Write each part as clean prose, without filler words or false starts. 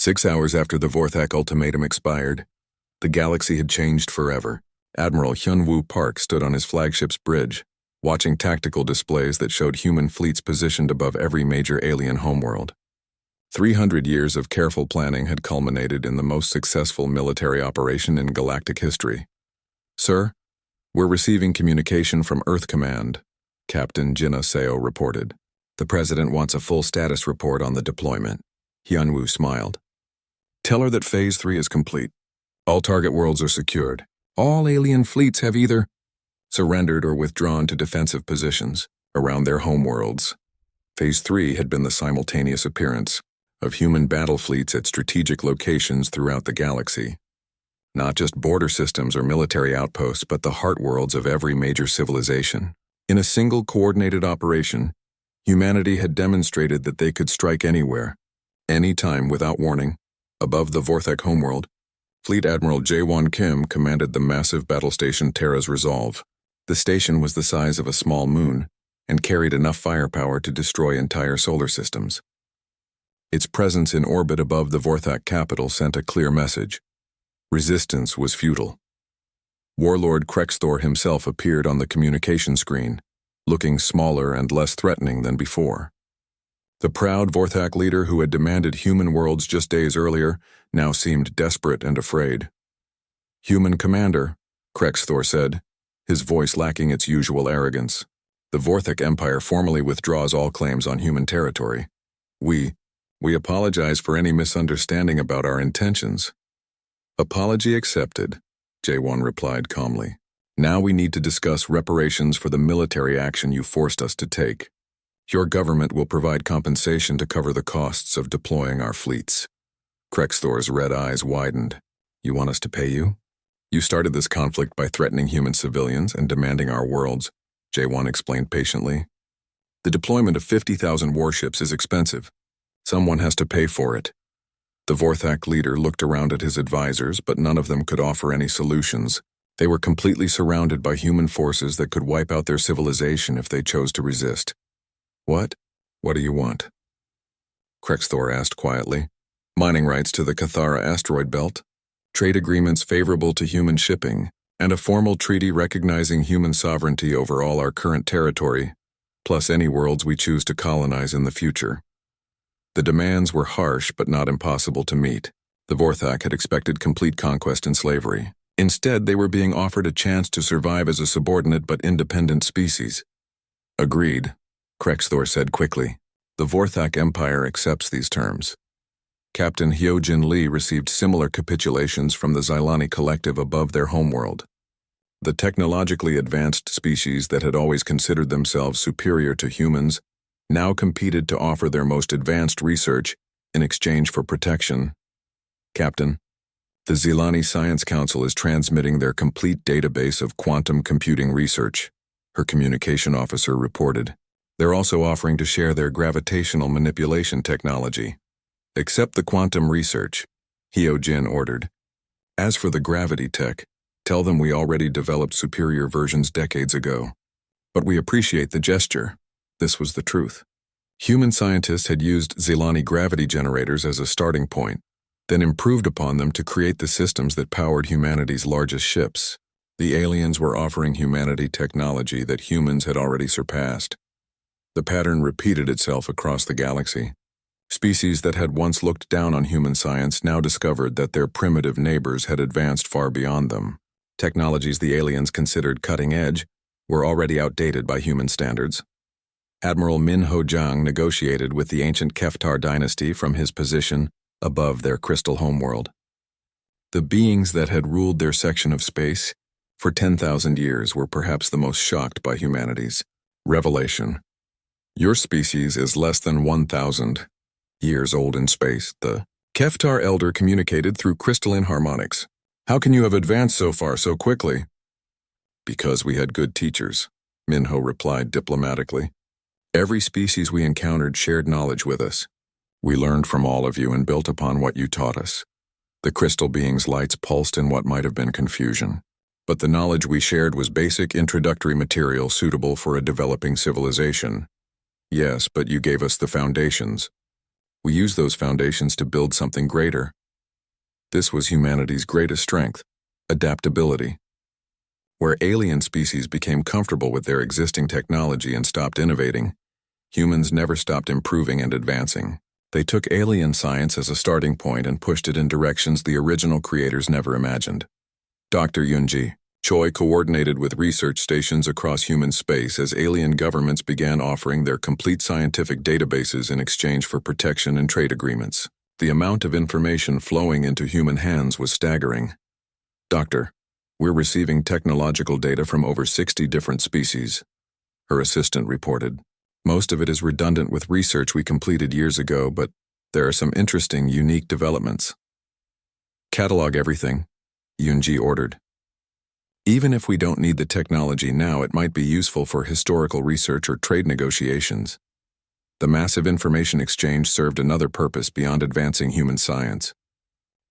6 hours after the Vorthak ultimatum expired, the galaxy had changed forever. Admiral Hyun-woo Park stood on his flagship's bridge, watching tactical displays that showed human fleets positioned above every major alien homeworld. 300 years of careful planning had culminated in the most successful military operation in galactic history. "Sir, we're receiving communication from Earth Command," Captain Jinna Seo reported. "The President wants a full status report on the deployment." Hyun-woo smiled. "Tell her that Phase 3 is complete. All target worlds are secured. All alien fleets have either surrendered or withdrawn to defensive positions around their homeworlds." Phase 3 had been the simultaneous appearance of human battle fleets at strategic locations throughout the galaxy. Not just border systems or military outposts, but the heart worlds of every major civilization. In a single coordinated operation, humanity had demonstrated that they could strike anywhere, anytime without warning. Above the Vorthak homeworld, Fleet Admiral Jae-won Kim commanded the massive battle station Terra's Resolve. The station was the size of a small moon and carried enough firepower to destroy entire solar systems. Its presence in orbit above the Vorthak capital sent a clear message. Resistance was futile. Warlord Krexthor himself appeared on the communication screen, looking smaller and less threatening than before. The proud Vorthak leader who had demanded human worlds just days earlier now seemed desperate and afraid. "Human commander," Krexthor said, his voice lacking its usual arrogance. "The Vorthak Empire formally withdraws all claims on human territory. We apologize for any misunderstanding about our intentions." "Apology accepted," Jae-won replied calmly. "Now we need to discuss reparations for the military action you forced us to take. Your government will provide compensation to cover the costs of deploying our fleets." Krexthor's red eyes widened. "You want us to pay you? You started this conflict by threatening human civilians and demanding our worlds," Jae-won explained patiently. "The deployment of 50,000 warships is expensive. Someone has to pay for it." The Vorthak leader looked around at his advisors, but none of them could offer any solutions. They were completely surrounded by human forces that could wipe out their civilization if they chose to resist. What do you want?" Krexthor asked quietly. "Mining rights to the Cathara asteroid belt, trade agreements favorable to human shipping, and a formal treaty recognizing human sovereignty over all our current territory, plus any worlds we choose to colonize in the future." The demands were harsh but not impossible to meet. The Vorthak had expected complete conquest and slavery. Instead, they were being offered a chance to survive as a subordinate but independent species. "Agreed," Krexthor said quickly. "The Vorthak Empire accepts these terms." Captain Hyojin Lee received similar capitulations from the Xylani collective above their homeworld. The technologically advanced species that had always considered themselves superior to humans now competed to offer their most advanced research in exchange for protection. "Captain, the Xylani Science Council is transmitting their complete database of quantum computing research," her communication officer reported. "They're also offering to share their gravitational manipulation technology." "Accept the quantum research," Hyojin ordered. "As for the gravity tech, tell them we already developed superior versions decades ago. But we appreciate the gesture." This was the truth. Human scientists had used Xylani gravity generators as a starting point, then improved upon them to create the systems that powered humanity's largest ships. The aliens were offering humanity technology that humans had already surpassed. The pattern repeated itself across the galaxy. Species that had once looked down on human science now discovered that their primitive neighbors had advanced far beyond them. Technologies the aliens considered cutting-edge were already outdated by human standards. Admiral Min Ho-jang negotiated with the ancient Keftar dynasty from his position above their crystal homeworld. The beings that had ruled their section of space for 10,000 years were perhaps the most shocked by humanity's revelation. "Your species is less than 1,000 years old in space," the Keftar elder communicated through crystalline harmonics. "How can you have advanced so far so quickly?" "Because we had good teachers," Minho replied diplomatically. "Every species we encountered shared knowledge with us. We learned from all of you and built upon what you taught us." The crystal being's lights pulsed in what might have been confusion. "But the knowledge we shared was basic introductory material suitable for a developing civilization." "Yes, but you gave us the foundations." We use those foundations to build something greater. This was humanity's greatest strength, adaptability. Where alien species became comfortable with their existing technology and stopped innovating, humans never stopped improving and advancing. They took alien science as a starting point and pushed it in directions the original creators never imagined. Dr. Yunji Choi coordinated with research stations across human space as alien governments began offering their complete scientific databases in exchange for protection and trade agreements. The amount of information flowing into human hands was staggering. Doctor, we're receiving technological data from over 60 different species, her assistant reported. Most of it is redundant with research we completed years ago, but there are some interesting, unique developments. Catalog everything, Yunji ordered. Even if we don't need the technology now, it might be useful for historical research or trade negotiations. The massive information exchange served another purpose beyond advancing human science.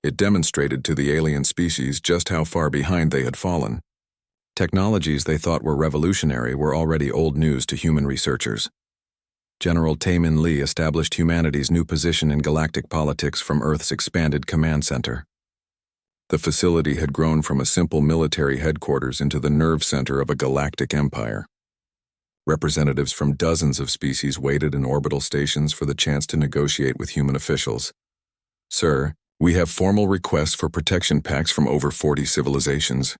It demonstrated to the alien species just how far behind they had fallen. Technologies they thought were revolutionary were already old news to human researchers. General Taemin Lee established humanity's new position in galactic politics from Earth's expanded command center. The facility had grown from a simple military headquarters into the nerve center of a galactic empire. Representatives from dozens of species waited in orbital stations for the chance to negotiate with human officials. Sir, we have formal requests for protection packs from over 40 civilizations,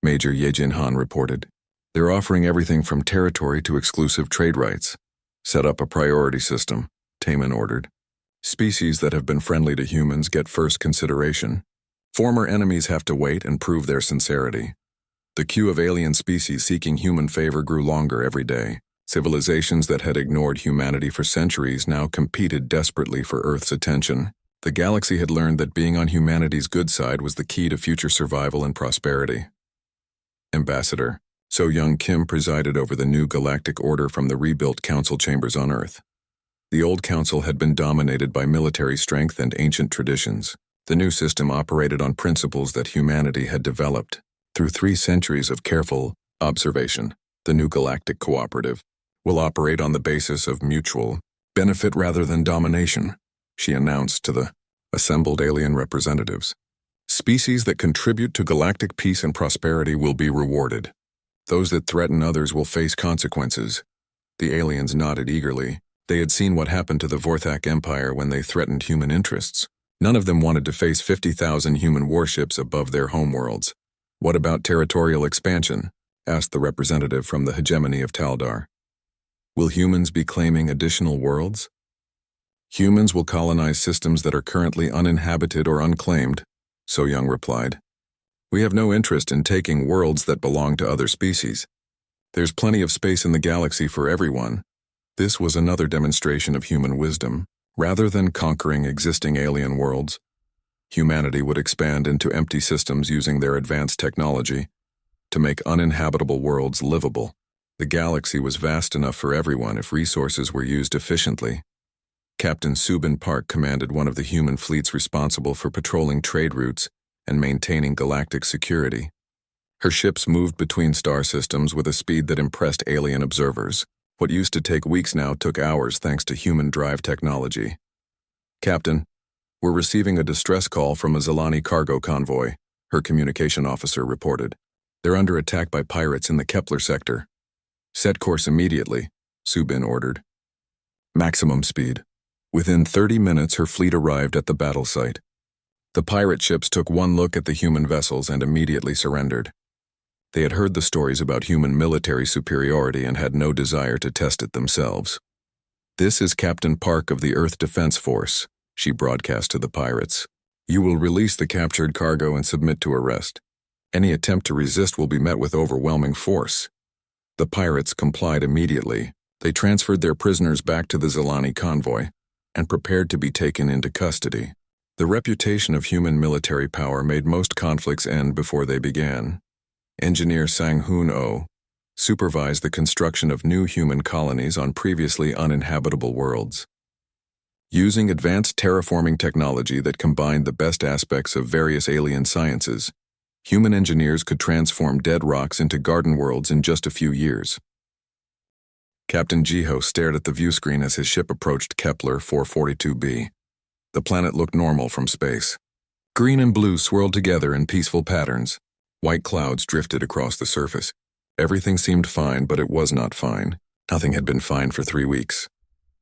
Major Yejin Han reported. They're offering everything from territory to exclusive trade rights. Set up a priority system, Taemin ordered. Species that have been friendly to humans get first consideration. Former enemies have to wait and prove their sincerity. The queue of alien species seeking human favor grew longer every day. Civilizations that had ignored humanity for centuries now competed desperately for Earth's attention. The galaxy had learned that being on humanity's good side was the key to future survival and prosperity. Ambassador So Young Kim presided over the new galactic order from the rebuilt council chambers on Earth. The old council had been dominated by military strength and ancient traditions. The new system operated on principles that humanity had developed. Through 3 centuries of careful observation, the new galactic cooperative will operate on the basis of mutual benefit rather than domination, she announced to the assembled alien representatives. Species that contribute to galactic peace and prosperity will be rewarded. Those that threaten others will face consequences. The aliens nodded eagerly. They had seen what happened to the Vorthak Empire when they threatened human interests. None of them wanted to face 50,000 human warships above their homeworlds. What about territorial expansion? Asked the representative from the hegemony of Taldar. Will humans be claiming additional worlds? Humans will colonize systems that are currently uninhabited or unclaimed, So Young replied. We have no interest in taking worlds that belong to other species. There's plenty of space in the galaxy for everyone. This was another demonstration of human wisdom. Rather than conquering existing alien worlds, humanity would expand into empty systems using their advanced technology to make uninhabitable worlds livable. The galaxy was vast enough for everyone if resources were used efficiently. Captain Subin Park commanded one of the human fleets responsible for patrolling trade routes and maintaining galactic security. Her ships moved between star systems with a speed that impressed alien observers. What used to take weeks now took hours thanks to human drive technology. Captain, we're receiving a distress call from a Zilani cargo convoy, her communication officer reported. They're under attack by pirates in the Kepler sector. Set course immediately, Subin ordered. Maximum speed. Within 30 minutes, her fleet arrived at the battle site. The pirate ships took one look at the human vessels and immediately surrendered. They had heard the stories about human military superiority and had no desire to test it themselves. This is Captain Park of the Earth Defense Force, she broadcast to the pirates. You will release the captured cargo and submit to arrest. Any attempt to resist will be met with overwhelming force. The pirates complied immediately. They transferred their prisoners back to the Zilani convoy and prepared to be taken into custody. The reputation of human military power made most conflicts end before they began. Engineer Sang-hoon Oh supervised the construction of new human colonies on previously uninhabitable worlds. Using advanced terraforming technology that combined the best aspects of various alien sciences, human engineers could transform dead rocks into garden worlds in just a few years. Captain Jiho stared at the view screen as his ship approached Kepler 442b. The planet looked normal from space. Green and blue swirled together in peaceful patterns. White clouds drifted across the surface. Everything seemed fine, but it was not fine. Nothing had been fine for 3 weeks.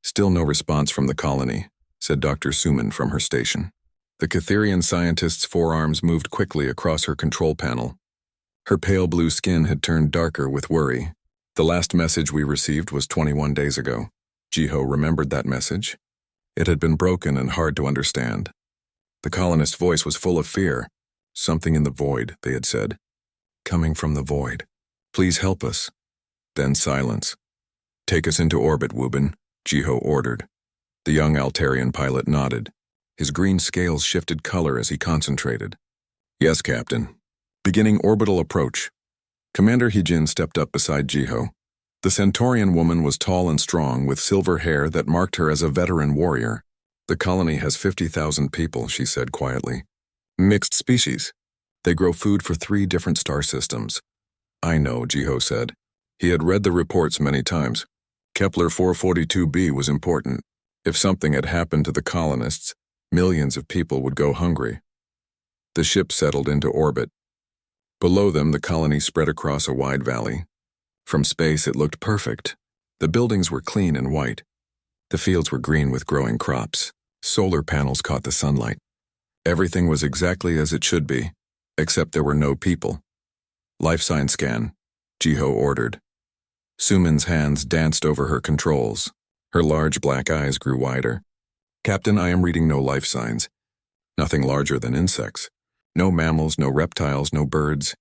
Still no response from the colony, said Dr. Suman from her station. The Catherian scientist's forearms moved quickly across her control panel. Her pale blue skin had turned darker with worry. The last message we received was 21 days ago. Jiho remembered that message. It had been broken and hard to understand. The colonist's voice was full of fear. Something in the void, they had said. Coming from the void. Please help us. Then silence. Take us into orbit, Wubin, Jiho ordered. The young Altarian pilot nodded. His green scales shifted color as he concentrated. Yes, Captain. Beginning orbital approach. Commander Hijin stepped up beside Jiho. The Centaurian woman was tall and strong, with silver hair that marked her as a veteran warrior. The colony has 50,000 people, she said quietly. Mixed species. They grow food for 3 different star systems. I know, Jiho said. He had read the reports many times. Kepler 442b was important. If something had happened to the colonists, millions of people would go hungry. The ship settled into orbit. Below them, the colony spread across a wide valley. From space, it looked perfect. The buildings were clean and white. The fields were green with growing crops. Solar panels caught the sunlight. Everything was exactly as it should be, except there were no people. Life sign scan, Jiho ordered. Suman's hands danced over her controls. Her large black eyes grew wider. Captain, I am reading no life signs. Nothing larger than insects. No mammals, no reptiles, no birds.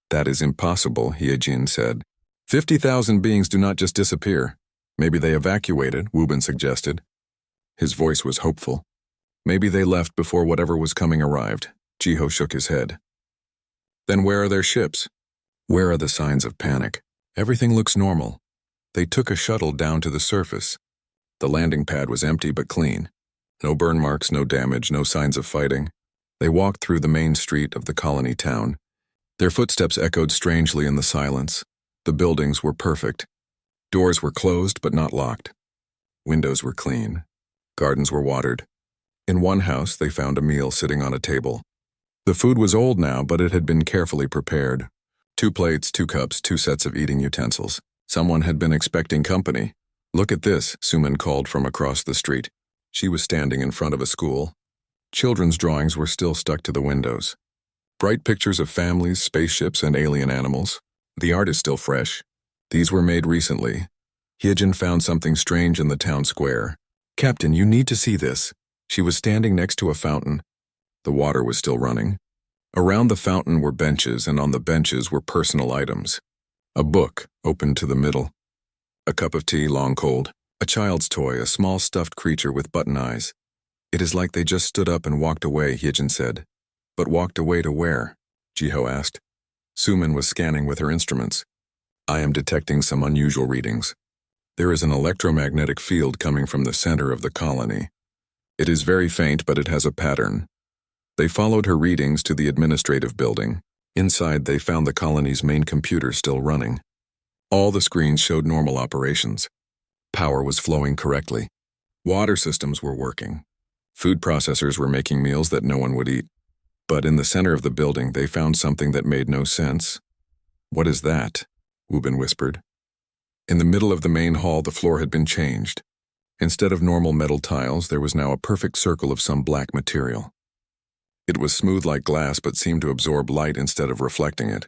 That is impossible, Hyejin said. 50,000 beings do not just disappear. Maybe they evacuated, Wubin suggested. His voice was hopeful. Maybe they left before whatever was coming arrived. Jiho shook his head. Then where are their ships? Where are the signs of panic? Everything looks normal. They took a shuttle down to the surface. The landing pad was empty but clean. No burn marks, no damage, no signs of fighting. They walked through the main street of the colony town. Their footsteps echoed strangely in the silence. The buildings were perfect. Doors were closed but not locked. Windows were clean. Gardens were watered. In one house, they found a meal sitting on a table. The food was old now, but it had been carefully prepared. 2 plates, 2 cups, 2 sets of eating utensils. Someone had been expecting company. Look at this, Suman called from across the street. She was standing in front of a school. Children's drawings were still stuck to the windows. Bright pictures of families, spaceships, and alien animals. The art is still fresh. These were made recently. Hyejin found something strange in the town square. Captain, you need to see this. She was standing next to a fountain. The water was still running. Around the fountain were benches, and on the benches were personal items. A book, open to the middle. A cup of tea, long cold. A child's toy, a small stuffed creature with button eyes. It is like they just stood up and walked away, Hyejin said. But walked away to where? Jiho asked. Suman was scanning with her instruments. I am detecting some unusual readings. There is an electromagnetic field coming from the center of the colony. It is very faint, but it has a pattern. They followed her readings to the administrative building. Inside, they found the colony's main computer still running. All the screens showed normal operations. Power was flowing correctly. Water systems were working. Food processors were making meals that no one would eat. But in the center of the building, they found something that made no sense. What is that? Wubin whispered. In the middle of the main hall, the floor had been changed. Instead of normal metal tiles, there was now a perfect circle of some black material. It was smooth like glass but seemed to absorb light instead of reflecting it.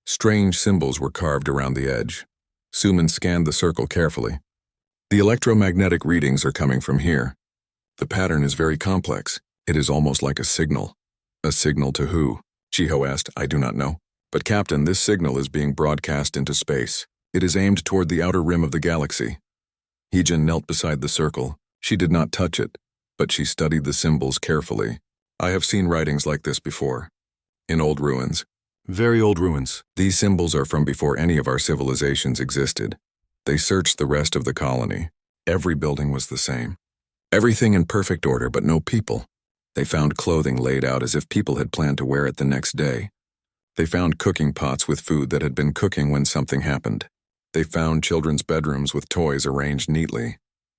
Strange symbols were carved around the edge. Suman scanned the circle carefully. The electromagnetic readings are coming from here. The pattern is very complex. It is almost like a signal. A signal to who? Jiho asked. I do not know. But Captain, this signal is being broadcast into space. It is aimed toward the outer rim of the galaxy. Hyejin knelt beside the circle. She did not touch it, but she studied the symbols carefully. I have seen writings like this before. In old ruins. Very old ruins. These symbols are from before any of our civilizations existed. They searched the rest of the colony. Every building was the same. Everything in perfect order, but no people. They found clothing laid out as if people had planned to wear it the next day. They found cooking pots with food that had been cooking when something happened. They found children's bedrooms with toys arranged neatly,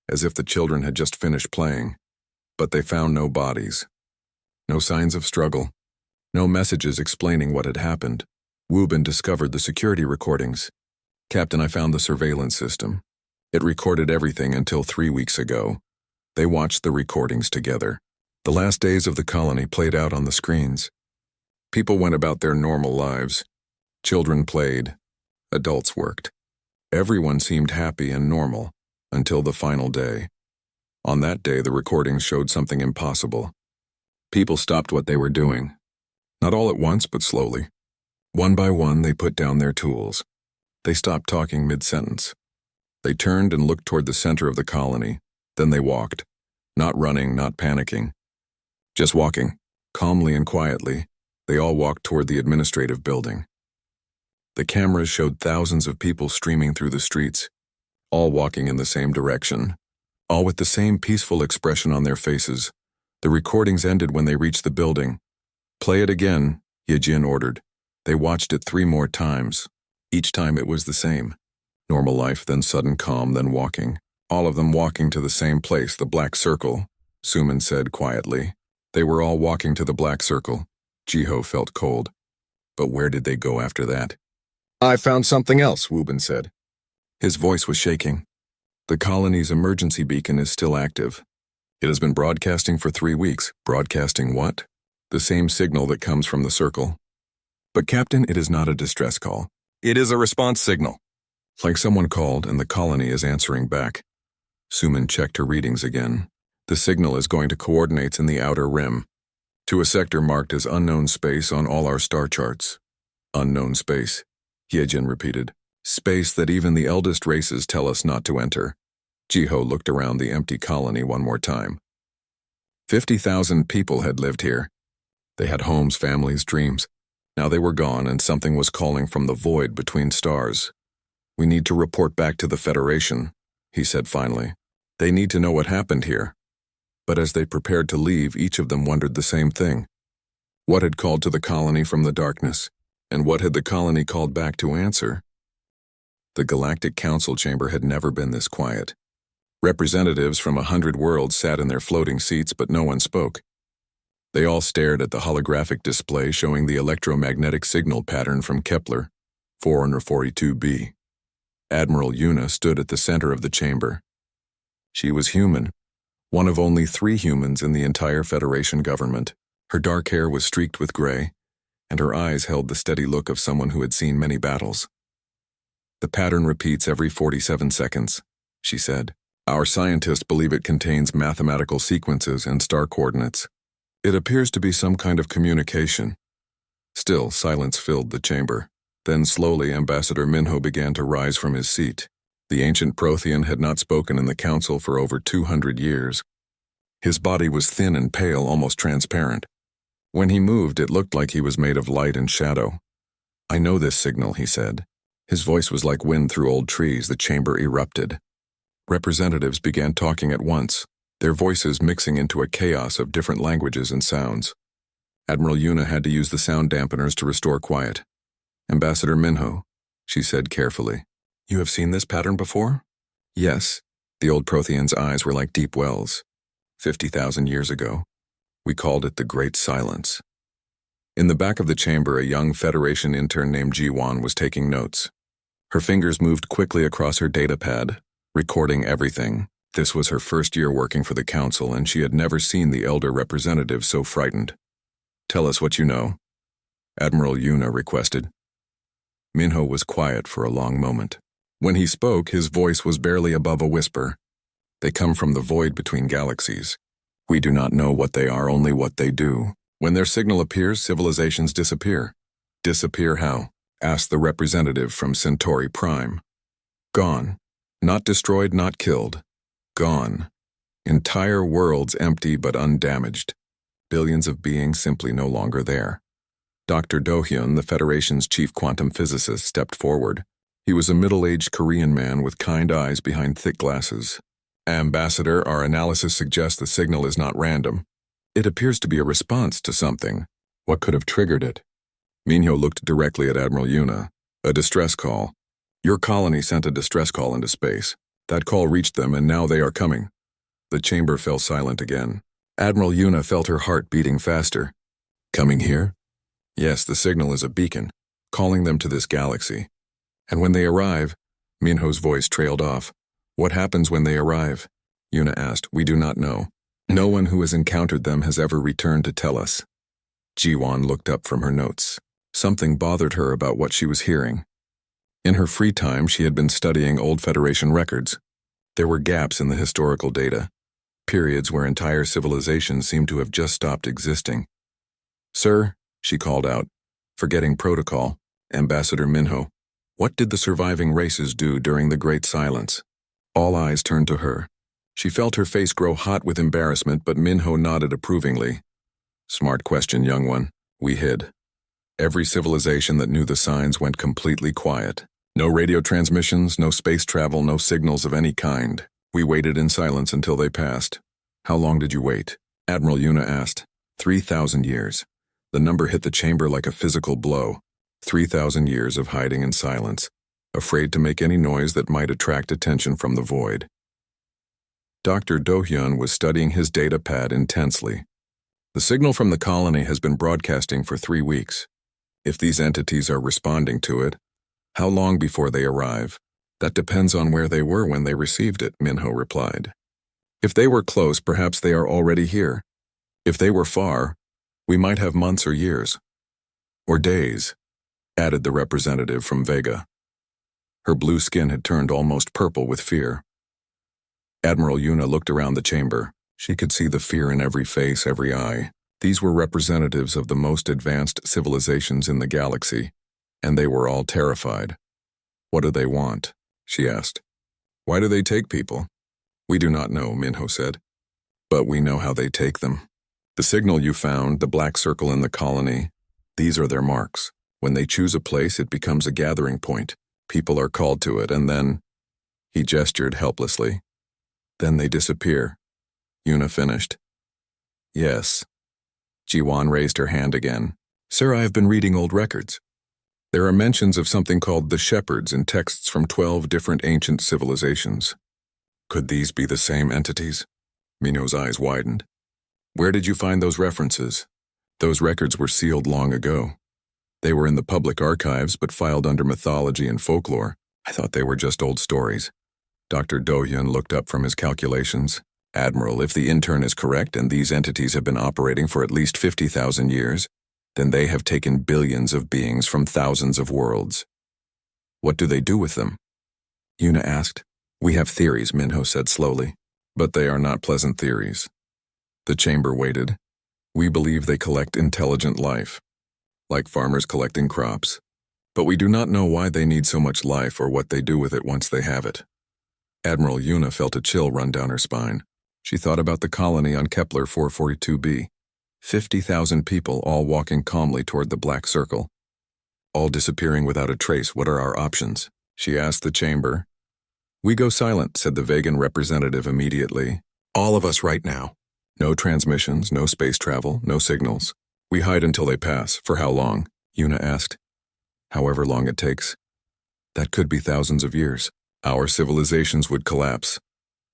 as if the children had just finished playing. But they found no bodies. No signs of struggle. No messages explaining what had happened. Wubin discovered the security recordings. Captain, I found the surveillance system. It recorded everything until 3 weeks ago. They watched the recordings together. The last days of the colony played out on the screens. People went about their normal lives. Children played. Adults worked. Everyone seemed happy and normal, until the final day. On that day, the recordings showed something impossible. People stopped what they were doing. Not all at once, but slowly. One by one, they put down their tools. They stopped talking mid-sentence. They turned and looked toward the center of the colony. Then they walked. Not running, not panicking. Just walking, calmly and quietly. They all walked toward the administrative building. The cameras showed thousands of people streaming through the streets, all walking in the same direction, all with the same peaceful expression on their faces. The recordings ended when they reached the building. Play it again, Yejin ordered. They watched it 3 more times. Each time it was the same. Normal life, then sudden calm, then walking. All of them walking to the same place, the black circle, Suman said quietly. They were all walking to the black circle. Jiho felt cold. But where did they go after that? I found something else, Wubin said. His voice was shaking. The colony's emergency beacon is still active. It has been broadcasting for 3 weeks. Broadcasting what? The same signal that comes from the circle. But Captain, it is not a distress call. It is a response signal. Like someone called and the colony is answering back. Suman checked her readings again. The signal is going to coordinates in the outer rim, to a sector marked as unknown space on all our star charts. Unknown space, Yejin repeated. Space that even the eldest races tell us not to enter. Jiho looked around the empty colony one more time. 50,000 people had lived here. They had homes, families, dreams. Now they were gone and something was calling from the void between stars. We need to report back to the Federation, he said finally. They need to know what happened here. But as they prepared to leave, each of them wondered the same thing. What had called to the colony from the darkness? And what had the colony called back to answer? The Galactic Council chamber had never been this quiet. Representatives from 100 worlds sat in their floating seats, but no one spoke. They all stared at the holographic display showing the electromagnetic signal pattern from Kepler, 442b. Admiral Yuna stood at the center of the chamber. She was human, one of only 3 humans in the entire Federation government. Her dark hair was streaked with gray, and her eyes held the steady look of someone who had seen many battles. The pattern repeats every 47 seconds, she said. Our scientists believe it contains mathematical sequences and star coordinates. It appears to be some kind of communication. Still, silence filled the chamber. Then slowly Ambassador Minho began to rise from his seat. The ancient Prothean had not spoken in the council for over 200 years. His body was thin and pale, almost transparent. When he moved, it looked like he was made of light and shadow. I know this signal, he said. His voice was like wind through old trees. The chamber erupted. Representatives began talking at once, their voices mixing into a chaos of different languages and sounds. Admiral Yuna had to use the sound dampeners to restore quiet. Ambassador Minho, she said carefully. You have seen this pattern before? Yes. The old Prothean's eyes were like deep wells. 50,000 years ago. We called it the Great Silence. In the back of the chamber, a young Federation intern named Jiwan was taking notes. Her fingers moved quickly across her data pad, recording everything. This was her first year working for the council, and she had never seen the elder representative so frightened. Tell us what you know, Admiral Yuna requested. Minho was quiet for a long moment. When he spoke, his voice was barely above a whisper. They come from the void between galaxies. We do not know what they are, only what they do. When their signal appears, civilizations disappear. Disappear how? Asked the representative from SciFiPrime. Gone. Not destroyed, not killed. Gone. Entire worlds empty but undamaged. Billions of beings simply no longer there. Dr. Do-hyun, the Federation's chief quantum physicist, stepped forward. He was a middle-aged Korean man with kind eyes behind thick glasses. Ambassador, our analysis suggests the signal is not random. It appears to be a response to something. What could have triggered it? Minho looked directly at Admiral Yuna. A distress call. Your colony sent a distress call into space. That call reached them, and now they are coming. The chamber fell silent again. Admiral Yuna felt her heart beating faster. Coming here? Yes, the signal is a beacon, calling them to this galaxy. And when they arrive, Minho's voice trailed off. What happens when they arrive? Yuna asked. We do not know. No one who has encountered them has ever returned to tell us. Jiwan looked up from her notes. Something bothered her about what she was hearing. In her free time, she had been studying old Federation records. There were gaps in the historical data, periods where entire civilizations seemed to have just stopped existing. Sir, she called out, forgetting protocol, Ambassador Minho. What did the surviving races do during the Great Silence? All eyes turned to her. She felt her face grow hot with embarrassment, but Minho nodded approvingly. Smart question, young one. We hid. Every civilization that knew the signs went completely quiet. No radio transmissions, no space travel, no signals of any kind. We waited in silence until they passed. How long did you wait? Admiral Yuna asked. 3,000 years. The number hit the chamber like a physical blow. 3,000 years of hiding in silence, afraid to make any noise that might attract attention from the void. Dr. Do-hyun was studying his data pad intensely. The signal from the colony has been broadcasting for 3 weeks. If these entities are responding to it, how long before they arrive? That depends on where they were when they received it, Minho replied. If they were close, perhaps they are already here. If they were far, we might have months or years. Or days, added the representative from Vega. Her blue skin had turned almost purple with fear. Admiral Yuna looked around the chamber. She could see the fear in every face, every eye. These were representatives of the most advanced civilizations in the galaxy, and they were all terrified. What do they want? She asked. Why do they take people? We do not know, Minho said. But we know how they take them. The signal you found, the black circle in the colony, these are their marks. When they choose a place, it becomes a gathering point. People are called to it, and then... He gestured helplessly. Then they disappear. Yuna finished. Yes. Jiwan raised her hand again. Sir, I have been reading old records. There are mentions of something called the Shepherds in texts from 12 different ancient civilizations. Could these be the same entities? Minho's eyes widened. Where did you find those references? Those records were sealed long ago. They were in the public archives, but filed under mythology and folklore. I thought they were just old stories. Dr. Do-hyun looked up from his calculations. Admiral, if the intern is correct and these entities have been operating for at least 50,000 years, then they have taken billions of beings from thousands of worlds. What do they do with them? Yuna asked. We have theories, Minho said slowly, but they are not pleasant theories. The chamber waited. We believe they collect intelligent life, like farmers collecting crops, but we do not know why they need so much life or what they do with it once they have it. Admiral Yuna felt a chill run down her spine. She thought about the colony on Kepler 442b. 50,000 people all walking calmly toward the black circle. All disappearing without a trace. What are our options? She asked the chamber. We go silent, said the Vegan representative immediately. All of us right now. No transmissions, no space travel, no signals. We hide until they pass. For how long? Yuna asked. However long it takes. That could be thousands of years. Our civilizations would collapse.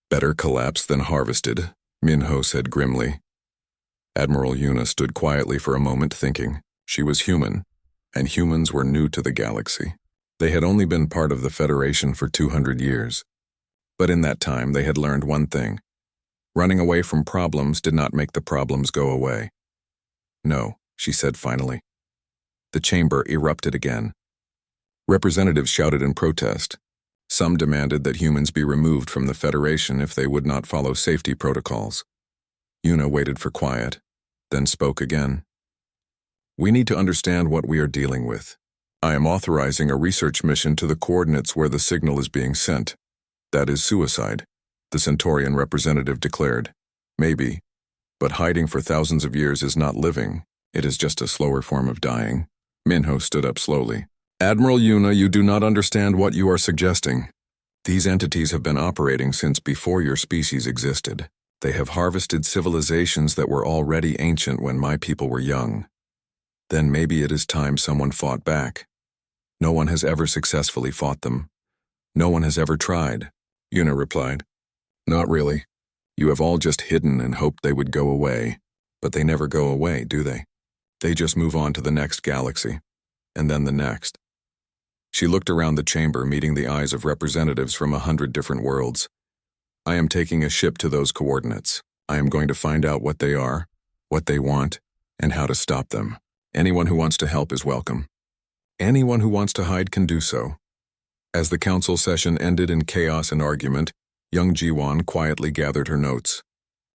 Better collapse than harvested, Minho said grimly. Admiral Yuna stood quietly for a moment thinking. She was human, and humans were new to the galaxy. They had only been part of the Federation for 200 years. But in that time, they had learned one thing. Running away from problems did not make the problems go away. No, she said finally. The chamber erupted again. Representatives shouted in protest. Some demanded that humans be removed from the Federation if they would not follow safety protocols. Yuna waited for quiet, then spoke again. We need to understand what we are dealing with. I am authorizing a research mission to the coordinates where the signal is being sent. That is suicide, the Centaurian representative declared. Maybe, but hiding for thousands of years is not living. It is just a slower form of dying. Minho stood up slowly. Admiral Yuna, you do not understand what you are suggesting. These entities have been operating since before your species existed. They have harvested civilizations that were already ancient when my people were young. Then maybe it is time someone fought back. No one has ever successfully fought them. No one has ever tried, Yuna replied. Not really. You have all just hidden and hoped they would go away. But they never go away, do they? They just move on to the next galaxy. And then the next. She looked around the chamber, meeting the eyes of representatives from 100 different worlds. I am taking a ship to those coordinates. I am going to find out what they are, what they want, and how to stop them. Anyone who wants to help is welcome. Anyone who wants to hide can do so. As the council session ended in chaos and argument, young Jiwon quietly gathered her notes.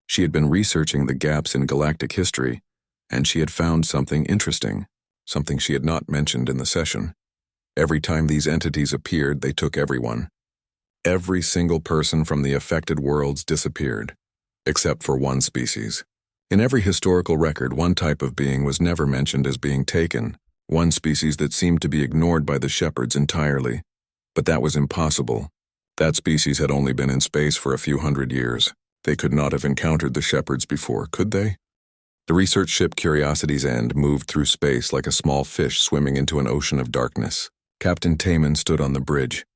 She had been researching the gaps in galactic history, and she had found something interesting, something she had not mentioned in the session. Every time these entities appeared, they took everyone. Every single person from the affected worlds disappeared, except for one species. In every historical record, one type of being was never mentioned as being taken, one species that seemed to be ignored by the shepherds entirely. But that was impossible. That species had only been in space for a few hundred years. They could not have encountered the shepherds before, could they? The research ship Curiosity's End moved through space like a small fish swimming into an ocean of darkness. Captain Taman stood on the bridge,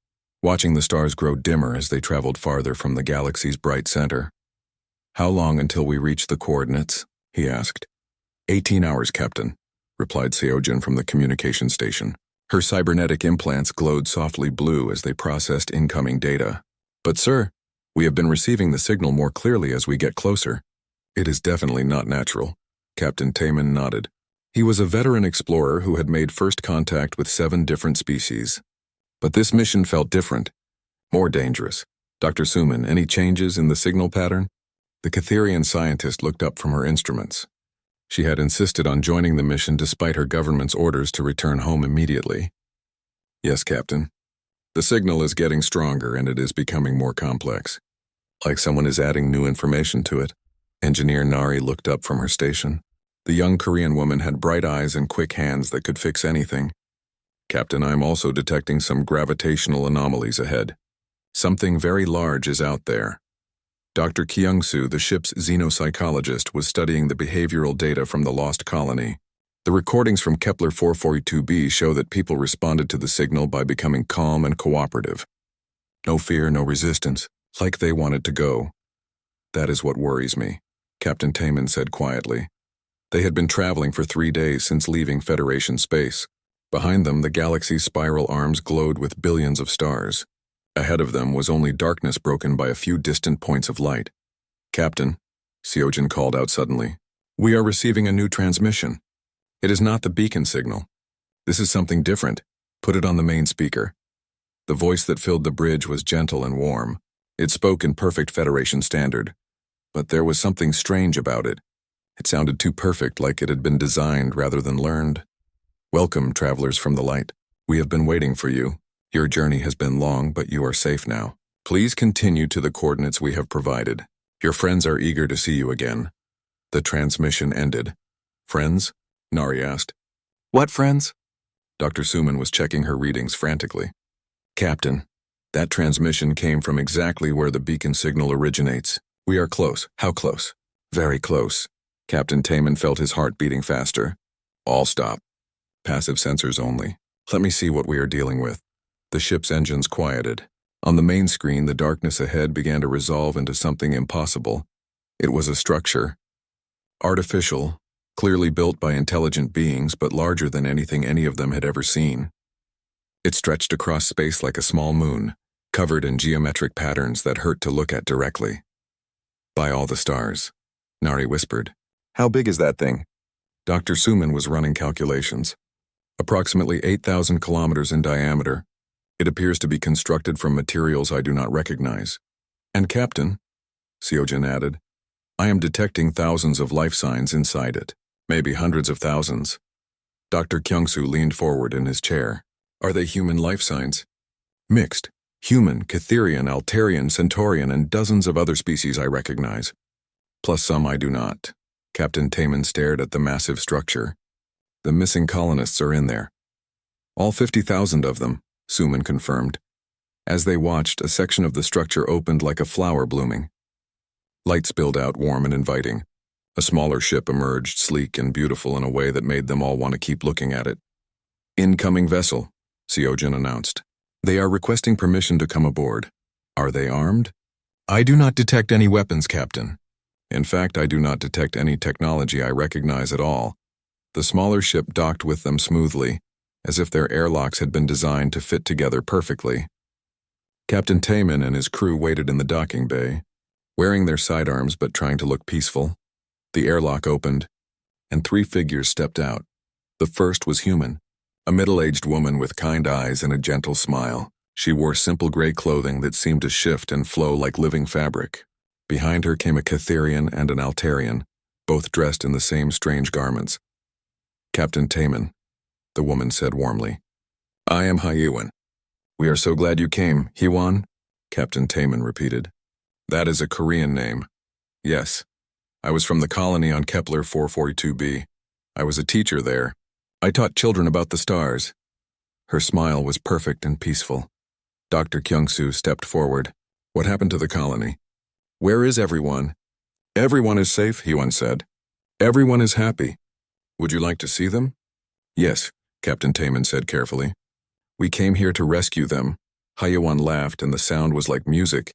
watching the stars grow dimmer as they traveled farther from the galaxy's bright center. How long until we reach the coordinates? He asked. 18 hours, Captain, replied Seojin from the communication station. Her cybernetic implants glowed softly blue as they processed incoming data. But sir, we have been receiving the signal more clearly as we get closer. It is definitely not natural. Captain Taman nodded. He was a veteran explorer who had made first contact with 7 different species. But this mission felt different, more dangerous. Dr. Suman, any changes in the signal pattern? The Catherian scientist looked up from her instruments. She had insisted on joining the mission despite her government's orders to return home immediately. Yes, Captain. The signal is getting stronger and it is becoming more complex. Like someone is adding new information to it. Engineer Nari looked up from her station. The young Korean woman had bright eyes and quick hands that could fix anything. Captain, I am also detecting some gravitational anomalies ahead. Something very large is out there. Dr. Kyung-soo, the ship's xenopsychologist, was studying the behavioral data from the lost colony. The recordings from Kepler 442b show that people responded to the signal by becoming calm and cooperative. No fear, no resistance, like they wanted to go. That is what worries me, Captain Taman said quietly. They had been traveling for 3 days since leaving Federation space. Behind them, the galaxy's spiral arms glowed with billions of stars. Ahead of them was only darkness broken by a few distant points of light. Captain, Seojin called out suddenly, we are receiving a new transmission. It is not the beacon signal. This is something different. Put it on the main speaker. The voice that filled the bridge was gentle and warm. It spoke in perfect Federation standard. But there was something strange about it. It sounded too perfect, like it had been designed rather than learned. Welcome, travelers from the light. We have been waiting for you. Your journey has been long, but you are safe now. Please continue to the coordinates we have provided. Your friends are eager to see you again. The transmission ended. Friends? Nari asked. What friends? Dr. Suman was checking her readings frantically. Captain, that transmission came from exactly where the beacon signal originates. We are close. How close? Very close. Captain Taman felt his heart beating faster. All stop. Passive sensors only. Let me see what we are dealing with. The ship's engines quieted. On the main screen, the darkness ahead began to resolve into something impossible. It was a structure. Artificial, clearly built by intelligent beings, but larger than anything any of them had ever seen. It stretched across space like a small moon, covered in geometric patterns that hurt to look at directly. By all the stars, Nari whispered. How big is that thing? Dr. Suman was running calculations. Approximately 8,000 kilometers in diameter. It appears to be constructed from materials I do not recognize. And Captain, Seojin added, I am detecting thousands of life signs inside it, maybe hundreds of thousands. Dr. Kyung-soo leaned forward in his chair. Are they human life signs? Mixed. Human, Catherian, Altarian, Centaurian, and dozens of other species I recognize. Plus some I do not. Captain Taman stared at the massive structure. The missing colonists are in there. All 50,000 of them, Suman confirmed. As they watched, a section of the structure opened like a flower blooming. Light spilled out, warm and inviting. A smaller ship emerged, sleek and beautiful in a way that made them all want to keep looking at it. Incoming vessel, Seojin announced. They are requesting permission to come aboard. Are they armed? I do not detect any weapons, Captain. In fact, I do not detect any technology I recognize at all. The smaller ship docked with them smoothly, as if their airlocks had been designed to fit together perfectly. Captain Taman and his crew waited in the docking bay, wearing their sidearms but trying to look peaceful. The airlock opened, and 3 figures stepped out. The first was human, a middle-aged woman with kind eyes and a gentle smile. She wore simple gray clothing that seemed to shift and flow like living fabric. Behind her came a Catherian and an Altarian, both dressed in the same strange garments. Captain Taman, the woman said warmly. I am Hyuan. We are so glad you came, Hyuan, Captain Taman repeated. That is a Korean name. Yes. I was from the colony on Kepler 442b. I was a teacher there. I taught children about the stars. Her smile was perfect and peaceful. Dr. Kyung-soo stepped forward. What happened to the colony? Where is everyone? Everyone is safe, Hyuan said. Everyone is happy. Would you like to see them? Yes, Captain Taman said carefully. We came here to rescue them. Hyuan laughed and the sound was like music.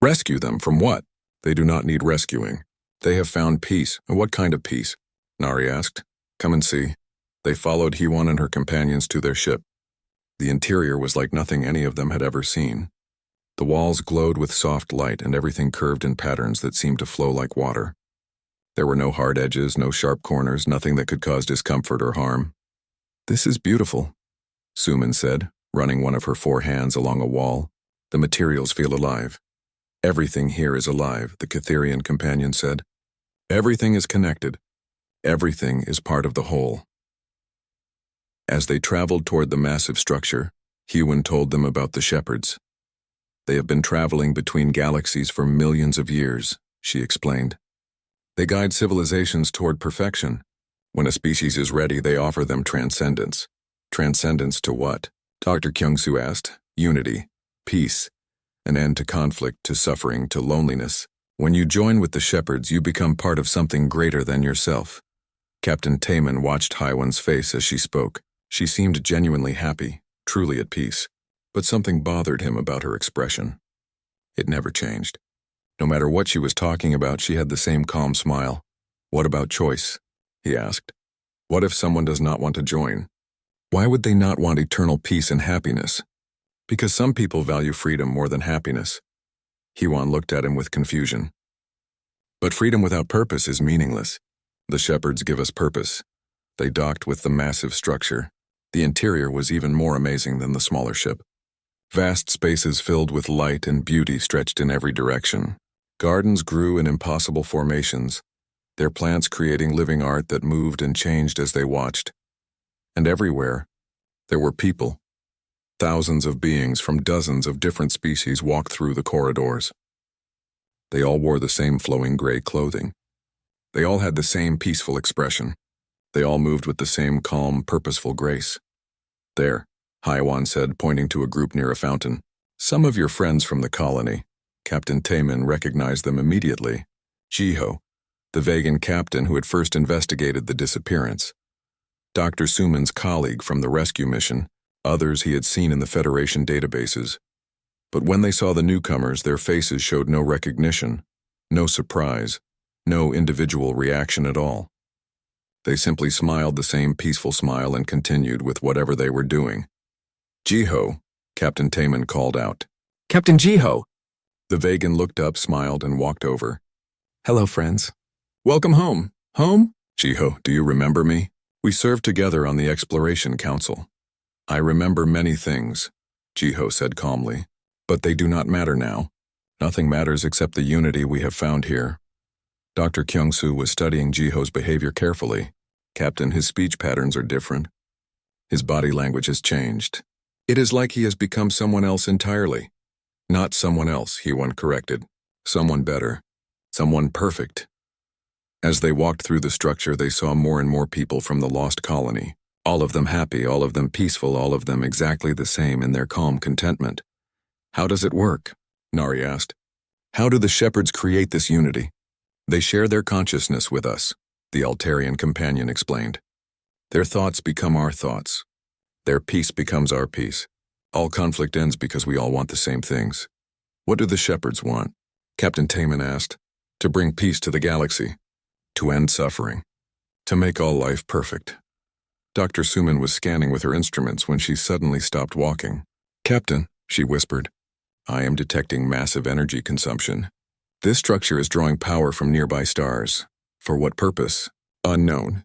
Rescue them from what? They do not need rescuing. They have found peace. What kind of peace? Nari asked. Come and see. They followed Hyuan and her companions to their ship. The interior was like nothing any of them had ever seen. The walls glowed with soft light and everything curved in patterns that seemed to flow like water. There were no hard edges, no sharp corners, nothing that could cause discomfort or harm. This is beautiful, Suman said, running one of her 4 hands along a wall. The materials feel alive. Everything here is alive, the Catherian companion said. Everything is connected. Everything is part of the whole. As they traveled toward the massive structure, Hyuan told them about the shepherds. They have been traveling between galaxies for millions of years, she explained. They guide civilizations toward perfection. When a species is ready, they offer them transcendence. Transcendence to what? Dr. Kyung-soo asked. Unity, peace, an end to conflict, to suffering, to loneliness. When you join with the shepherds, you become part of something greater than yourself. Captain Taman watched Hyuan's face as she spoke. She seemed genuinely happy, truly at peace, but something bothered him about her expression. It never changed. No matter what she was talking about, she had the same calm smile. What about choice? He asked. What if someone does not want to join? Why would they not want eternal peace and happiness? Because some people value freedom more than happiness. Hyuan looked at him with confusion. But freedom without purpose is meaningless. The shepherds give us purpose. They docked with the massive structure. The interior was even more amazing than the smaller ship. Vast spaces filled with light and beauty stretched in every direction. Gardens grew in impossible formations, their plants creating living art that moved and changed as they watched. And everywhere, there were people. Thousands of beings from dozens of different species walked through the corridors. They all wore the same flowing gray clothing. They all had the same peaceful expression. They all moved with the same calm, purposeful grace. There, Hyuan said, pointing to a group near a fountain. Some of your friends from the colony. Captain Taman recognized them immediately. Jiho, the Vegan captain who had first investigated the disappearance. Dr. Suman's colleague from the rescue mission, others he had seen in the Federation databases. But when they saw the newcomers, their faces showed no recognition, no surprise, no individual reaction at all. They simply smiled the same peaceful smile and continued with whatever they were doing. Jiho, Captain Taman called out. Captain Jiho! The Vegan looked up, smiled, and walked over. Hello, friends. Welcome home. Home? Jiho, do you remember me? We served together on the Exploration Council. I remember many things, Jiho said calmly, but they do not matter now. Nothing matters except the unity we have found here. Dr. Kyung-soo was studying Jiho's behavior carefully. Captain, his speech patterns are different. His body language has changed. It is like he has become someone else entirely. Not someone else, Hyuan corrected. Someone better. Someone perfect. As they walked through the structure, they saw more and more people from the lost colony. All of them happy, all of them peaceful, all of them exactly the same in their calm contentment. How does it work? Nari asked. How do the shepherds create this unity? They share their consciousness with us, the Altarian companion explained. Their thoughts become our thoughts. Their peace becomes our peace. All conflict ends because we all want the same things. What do the shepherds want? Captain Taman asked. To bring peace to the galaxy. To end suffering. To make all life perfect. Dr. Suman was scanning with her instruments when she suddenly stopped walking. Captain, she whispered, I am detecting massive energy consumption. This structure is drawing power from nearby stars. For what purpose? Unknown.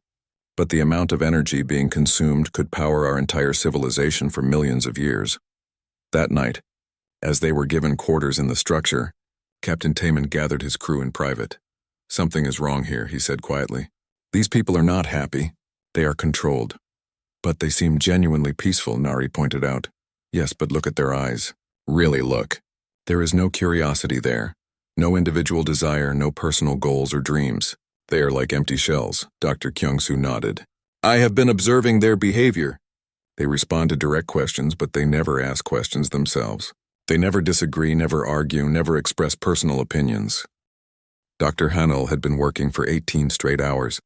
But the amount of energy being consumed could power our entire civilization for millions of years. That night, as they were given quarters in the structure, Captain Taman gathered his crew in private. Something is wrong here, he said quietly. These people are not happy. They are controlled. But they seem genuinely peaceful, Nari pointed out. Yes, but look at their eyes. Really look. There is no curiosity there. No individual desire, no personal goals or dreams. They are like empty shells, Dr. Kyung-soo nodded. I have been observing their behavior. They respond to direct questions, but they never ask questions themselves. They never disagree, never argue, never express personal opinions. Dr. Hanel had been working for 18 straight hours.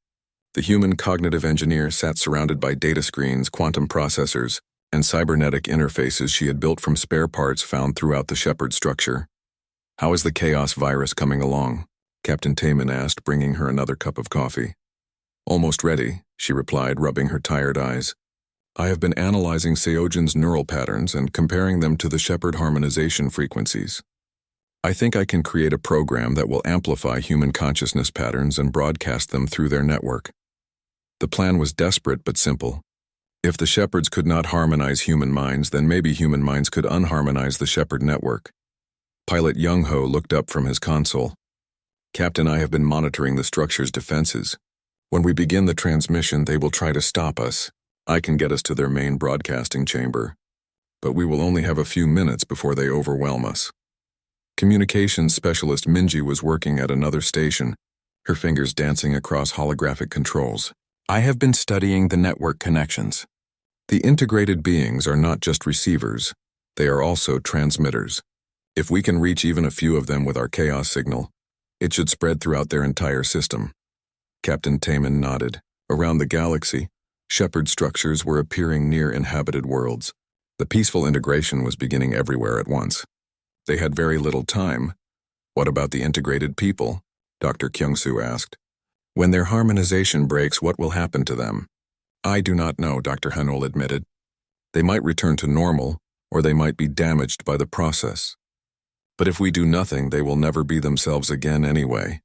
The human cognitive engineer sat surrounded by data screens, quantum processors, and cybernetic interfaces she had built from spare parts found throughout the Shepherd structure. How is the chaos virus coming along? Captain Taman asked, bringing her another cup of coffee. Almost ready, she replied, rubbing her tired eyes. I have been analyzing Seogen's neural patterns and comparing them to the Shepherd harmonization frequencies. I think I can create a program that will amplify human consciousness patterns and broadcast them through their network. The plan was desperate but simple. If the Shepherds could not harmonize human minds, then maybe human minds could unharmonize the Shepherd network. Pilot Young-ho looked up from his console. Captain, I have been monitoring the structure's defenses. When we begin the transmission, they will try to stop us. I can get us to their main broadcasting chamber. But we will only have a few minutes before they overwhelm us. Communications specialist Minji was working at another station, her fingers dancing across holographic controls. I have been studying the network connections. The integrated beings are not just receivers, they are also transmitters. If we can reach even a few of them with our chaos signal, it should spread throughout their entire system. Captain Taman nodded. Around the galaxy, Shepherd structures were appearing near inhabited worlds. The peaceful integration was beginning everywhere at once. They had very little time. What about the integrated people? Dr. Kyung-soo asked. When their harmonization breaks, what will happen to them? I do not know, Dr. Hanul admitted. They might return to normal, or they might be damaged by the process. But if we do nothing, they will never be themselves again anyway.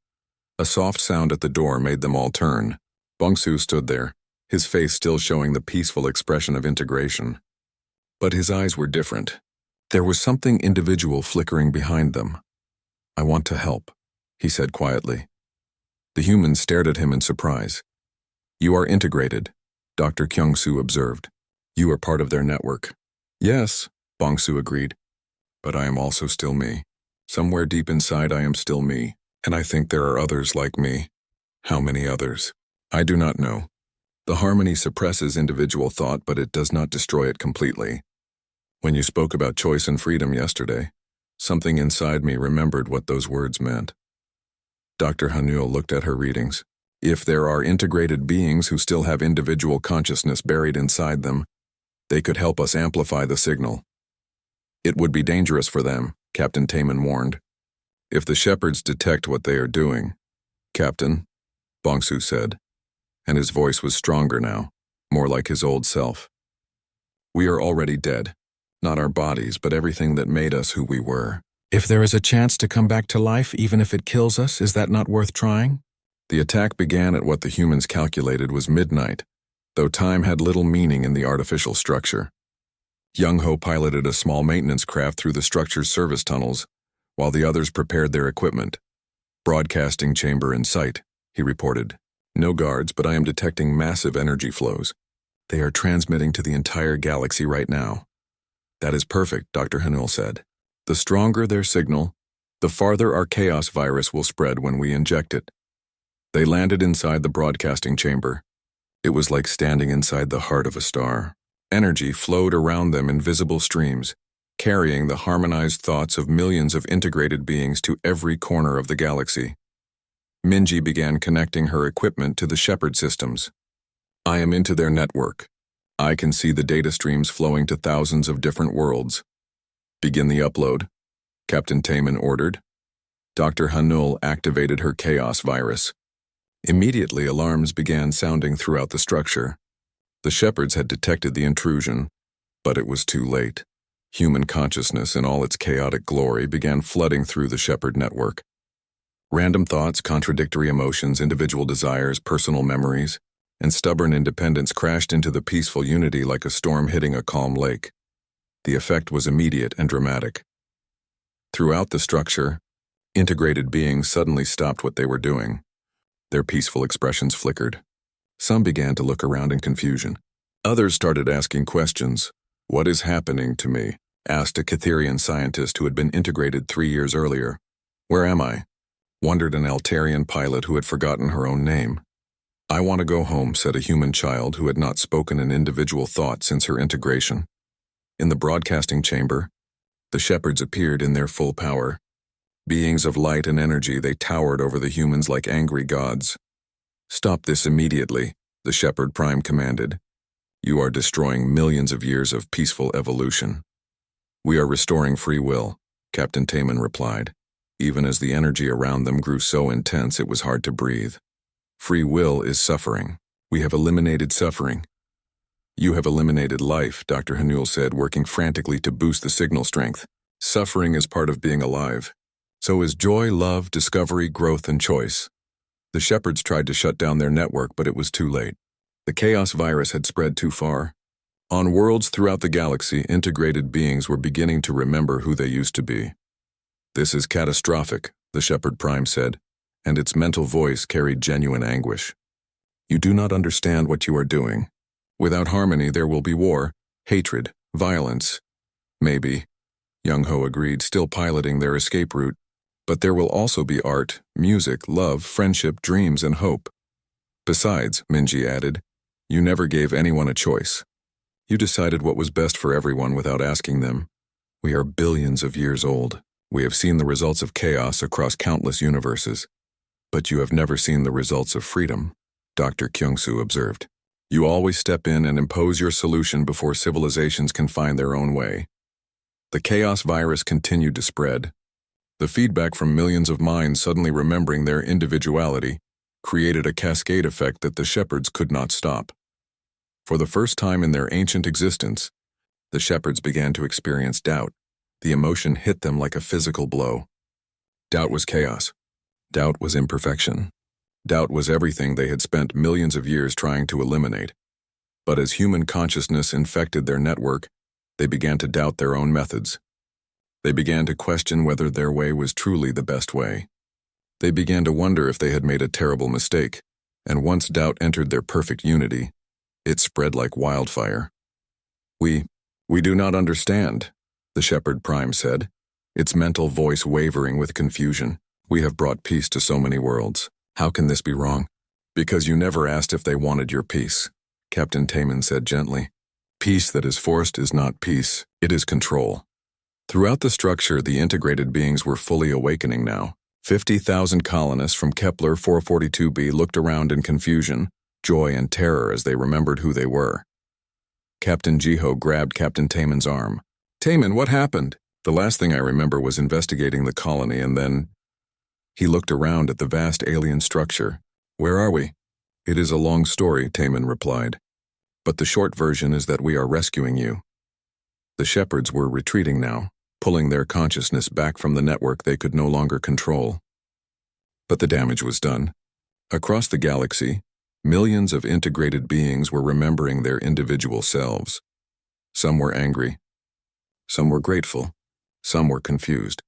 A soft sound at the door made them all turn. Bong-soo stood there, his face still showing the peaceful expression of integration. But his eyes were different. There was something individual flickering behind them. I want to help, he said quietly. The humans stared at him in surprise. You are integrated, Dr. Kyung-soo observed. You are part of their network. Yes, Bong-soo agreed. But I am also still me. Somewhere deep inside I am still me, and I think there are others like me. How many others? I do not know. The harmony suppresses individual thought, but it does not destroy it completely. When you spoke about choice and freedom yesterday, something inside me remembered what those words meant. Dr. Hanul looked at her readings. If there are integrated beings who still have individual consciousness buried inside them, they could help us amplify the signal. It would be dangerous for them, Captain Taman warned. If the Shepherds detect what they are doing, Captain, Bong-soo said, and his voice was stronger now, more like his old self. We are already dead, not our bodies, but everything that made us who we were. If there is a chance to come back to life, even if it kills us, is that not worth trying? The attack began at what the humans calculated was midnight, though time had little meaning in the artificial structure. Young-ho piloted a small maintenance craft through the structure's service tunnels, while the others prepared their equipment. Broadcasting chamber in sight, he reported. No guards, but I am detecting massive energy flows. They are transmitting to the entire galaxy right now. That is perfect, Dr. Hanul said. The stronger their signal, the farther our chaos virus will spread when we inject it. They landed inside the broadcasting chamber. It was like standing inside the heart of a star. Energy flowed around them in visible streams, carrying the harmonized thoughts of millions of integrated beings to every corner of the galaxy. Minji began connecting her equipment to the Shepherd systems. I am into their network. I can see the data streams flowing to thousands of different worlds. Begin the upload, Captain Taman ordered. Dr. Hanul activated her chaos virus. Immediately, alarms began sounding throughout the structure. The shepherds had detected the intrusion, but it was too late. Human consciousness in all its chaotic glory began flooding through the shepherd network. Random thoughts, contradictory emotions, individual desires, personal memories, and stubborn independence crashed into the peaceful unity like a storm hitting a calm lake. The effect was immediate and dramatic. Throughout the structure, integrated beings suddenly stopped what they were doing. Their peaceful expressions flickered. Some began to look around in confusion. Others started asking questions. "What is happening to me?" asked a Catherian scientist who had been integrated 3 years earlier. "Where am I?" wondered an Altarian pilot who had forgotten her own name. "I want to go home," said a human child who had not spoken an individual thought since her integration. In the broadcasting chamber, the shepherds appeared in their full power. Beings of light and energy, they towered over the humans like angry gods. "Stop this immediately," the SciFiPrime commanded. "You are destroying millions of years of peaceful evolution." "We are restoring free will," Captain Taman replied, even as the energy around them grew so intense it was hard to breathe. "Free will is suffering. We have eliminated suffering." "You have eliminated life," Dr. Hanul said, working frantically to boost the signal strength. "Suffering is part of being alive. So is joy, love, discovery, growth, and choice." The shepherds tried to shut down their network, but it was too late. The chaos virus had spread too far. On worlds throughout the galaxy, integrated beings were beginning to remember who they used to be. "This is catastrophic," the SciFiPrime said, and its mental voice carried genuine anguish. "You do not understand what you are doing. Without harmony, there will be war, hatred, violence." "Maybe," Young Ho agreed, still piloting their escape route. "But there will also be art, music, love, friendship, dreams, and hope." "Besides," Minji added, "you never gave anyone a choice. You decided what was best for everyone without asking them. We are billions of years old. We have seen the results of chaos across countless universes. But you have never seen the results of freedom," Dr. Kyung-soo observed. "You always step in and impose your solution before civilizations can find their own way." The chaos virus continued to spread. The feedback from millions of minds suddenly remembering their individuality created a cascade effect that the shepherds could not stop. For the first time in their ancient existence, the shepherds began to experience doubt. The emotion hit them like a physical blow. Doubt was chaos. Doubt was imperfection. Doubt was everything they had spent millions of years trying to eliminate. But as human consciousness infected their network, they began to doubt their own methods. They began to question whether their way was truly the best way. They began to wonder if they had made a terrible mistake, and once doubt entered their perfect unity, it spread like wildfire. We do not understand," the SciFiPrime said, its mental voice wavering with confusion. "We have brought peace to so many worlds. How can this be wrong?" "Because you never asked if they wanted your peace," Captain Taman said gently. "Peace that is forced is not peace, it is control." Throughout the structure, the integrated beings were fully awakening now. 50,000 colonists from Kepler 442b looked around in confusion, joy, and terror as they remembered who they were. Captain Jiho grabbed Captain Taman's arm. "Taman, what happened?" "The last thing I remember was investigating the colony and then—" He looked around at the vast alien structure. "Where are we?" "It is a long story," Taman replied. "But the short version is that we are rescuing you." The shepherds were retreating now, pulling their consciousness back from the network they could no longer control. But the damage was done. Across the galaxy, millions of integrated beings were remembering their individual selves. Some were angry. Some were grateful. Some were confused.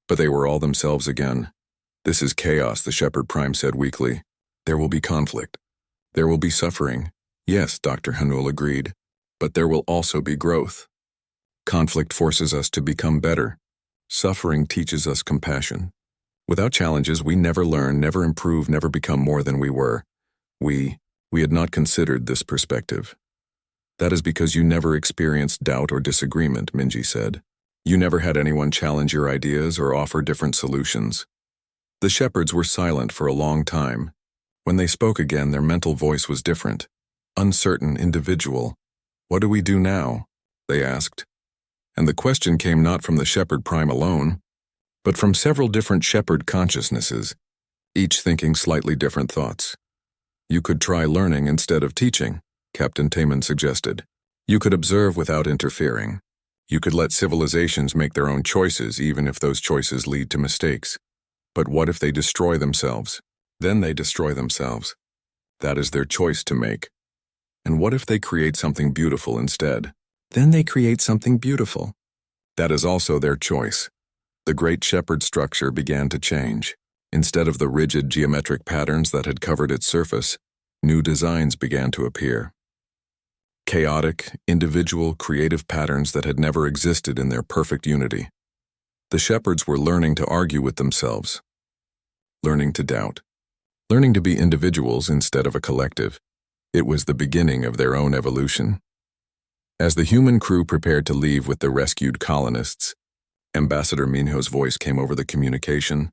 But they were all themselves again. "This is chaos," the SciFiPrime said weakly. "There will be conflict. There will be suffering." "Yes," Dr. Hanul agreed. "But there will also be growth. Conflict forces us to become better. Suffering teaches us compassion. Without challenges, we never learn, never improve, never become more than we were. We had not considered this perspective." "That is because you never experienced doubt or disagreement," Minji said. "You never had anyone challenge your ideas or offer different solutions." The shepherds were silent for a long time. When they spoke again, their mental voice was different, uncertain, individual. "What do we do now?" they asked. And the question came not from the Shepherd Prime alone, but from several different Shepherd consciousnesses, each thinking slightly different thoughts. "You could try learning instead of teaching," Captain Taman suggested. "You could observe without interfering. You could let civilizations make their own choices even if those choices lead to mistakes. But what if they destroy themselves? Then they destroy themselves. That is their choice to make. And what if they create something beautiful instead? Then they create something beautiful. That is also their choice." The great shepherd structure began to change. Instead of the rigid geometric patterns that had covered its surface, new designs began to appear. Chaotic, individual, creative patterns that had never existed in their perfect unity. The shepherds were learning to argue with themselves, learning to doubt, learning to be individuals instead of a collective. It was the beginning of their own evolution. As the human crew prepared to leave with the rescued colonists, Ambassador Minho's voice came over the communication.